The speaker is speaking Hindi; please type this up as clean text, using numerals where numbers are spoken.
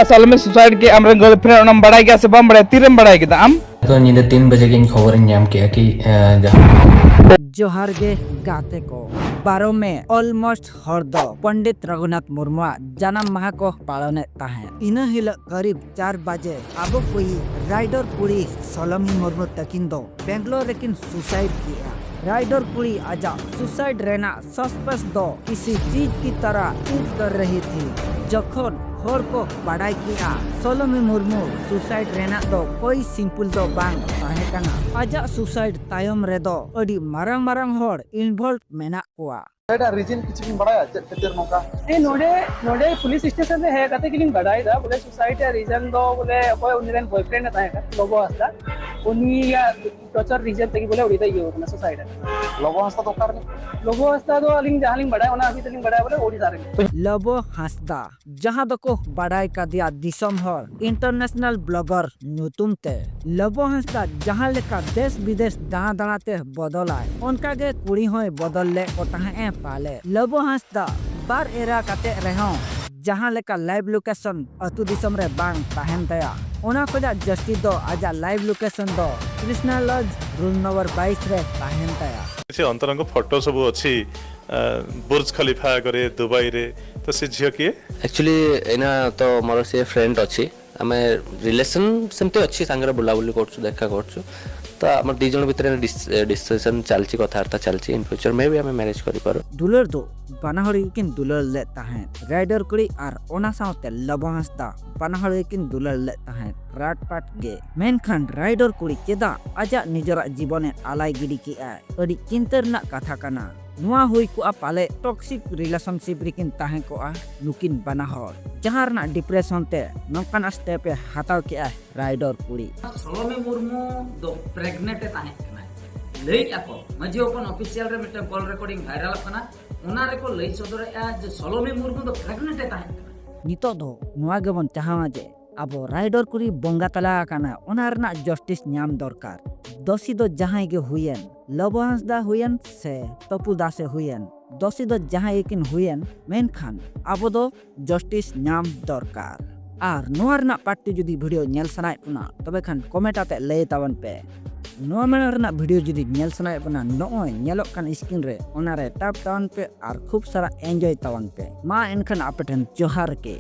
सालों में सुसाइड के अमर गर्लफ्रेंड ओनम बड़ाई के से बम बड़ाई तीरम बड़ाई के आम तो नींद 3 बजे की खबर नाम किया कि जहाँ जोहार गे गाते को 12 में ऑलमोस्ट हरद पंडित रघुनाथ मुर्मू जन्म माह को पालन इन हिल करीब 4 बजे अब कोई राइडर कुड़ी सलोमी मुर्मू तकिन दो बेंगलोर लेकिन सुसाइड किया। राइडर कुड़ी आजा सुसाइड रहना सस्पेंस दो किसी चीज की तरह ईद कर रही थी। जखन हर को बड़ाई किया सलोमी मुर्मू सुसाइड रहना दो कोई सिंपल दो बांग ताहे कना आजा सुसाइड तायम रे दो अडी मारंग मारंग हर इन्वॉल्व मेना कोआ रीजन किसी भी बड़ा है तेरे नौका ए नोडे नोडे पुलिस स्टेशन में है कते किलिंग बड़ाई दा बोले सुसाइड या रीजन दो बोले कोई उनरेन बॉयफ्रेंड ताहे का लोगो हस्ता उनी या टॉर्चर रीजन तकी बोले उड़ी दा यो ना सुसाइड लोगो हंसता तो कर नहीं लोगो हस्ता तो अलिंग जहालिंग बड़ाई ओना अभी तलिंग बड़ाई बोले ओडी सारे लबो हंसदा जहां दको बड़ाई का दिया दिसम हर इंटरनेशनल ब्लॉगर नुतुमते लबो हंसदा जहां लेका देश विदेश दाना दानाते बदलाय उनका गे कुड़ी होय बदल ले को ताहे पाले लबो हंसदा बार एरा काते रहो जहां लेका लाइव लोकेशन अतु दिसम रे बांग ताहेन तया ओना खोजा जस्टी दो आजा लाइव लोकेशन दो कृष्णा लॉज रूम नंबर 22 रे ताहेन तया से अंतरंग फोटो सब अच्छी बुर्ज खलीफा करे दुबई रे तो से झियो किए एक्चुअली एना तो मोर से फ्रेंड अच्छी आमे रिलेशन सेमते अच्छी सांगरे बुला बुली करछु देखा करछु तो हमर दी जन भितर डिस्कशन चलची कथावार्ता चलची इन फ्यूचर में भी हमें मैनेज करि पारो दुलर दो बानाहड़ी किन दुलर ले ताहे राइडर कुड़ी आर ओना साउते लबो हंसदा बानाहड़ी किन दुलर ले ताहे राट पाट गे मेनखान राइडर कुड़ी केदा आजा निजरा जीवने आलाई गिडी की आय अडी चिंतर ना कथा कना नुआ हुई को पाले टॉक्सिक रिलेशनशिप रिकिन ताहे को नुकिन बानाहड़ जहां रना डिप्रेशन ते नौकान स्टेप पे हाताव के राइडर कुड़ी सलोमी मुर्मू दो प्रेग्नेंट ताहे कना लई ako मजी ओपन ऑफिशियल रे मिटे कॉल रिकॉर्डिंग वायरल कना ओना रे को लई सदर जे सलोमी मुर्मू दो प्रेग्नेंट ताहे कना नितो दो नुआ गेबन चाहावा जे अब राइडर कुड़ी बोंगा तला काना ओना रना जस्टिस न्याम दरकार दोषी दो जहां गे हुयन लबो हंसदा हुयन से तपु दासे हुयन दोषी दो जहां एकिन हुयन मेनखान अब दो जस्टिस न्याम दरकार आर नोआ रना पार्टी जुदी वीडियो नेल सनाय पुना तबे खान कमेंट आते लय तावन पे नोआ मेना रना वीडियो जुदी नेल सनाय पुना नोय नेलोक कान स्क्रीन रे ओना रे टैप तावन पे आर खूब सारा एंजॉय तावन पे मा एनखान आपे ठन जोहार के।